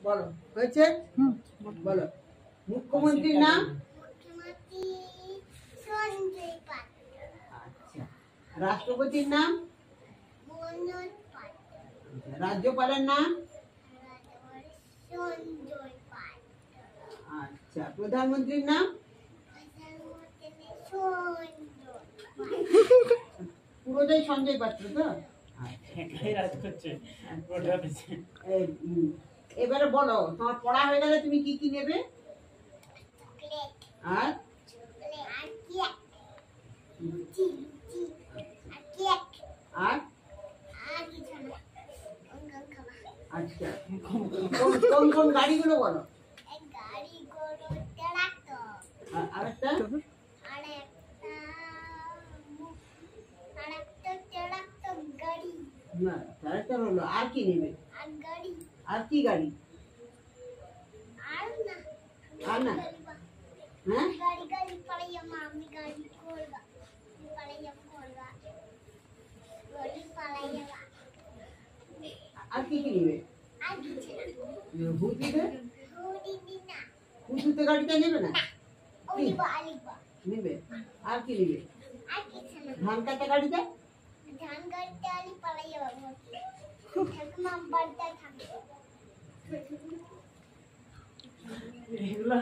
বলো হয়েছে বলো মুখ্যমন্ত্রীর নাম আচ্ছা রাষ্ট্রপতির নাম রাজ্যপালের নাম আচ্ছা প্রধানমন্ত্রীর নাম পুরোটাই সঞ্জয় পাত্র তো এবারে বলো তোমার পড়া হয়ে গেলে তুমি কি কি নেবে আর আর আচ্ছা কোন কোন গাড়িগুলো বলো আরেকটা না ট্রাক্টর হলো আর কি নেবে আর কি গাড়ি আর না হ্যাঁ আর কি কি নেবে হুতিতে হুতিতে গাড়িটা নেবে না নেবে আর কি নেবে ধান কাটা গাড়িটা ধান গাড়িতে আলি পালাই যাবো ঠাকুমা বাড়িতে থাকবে এগুলা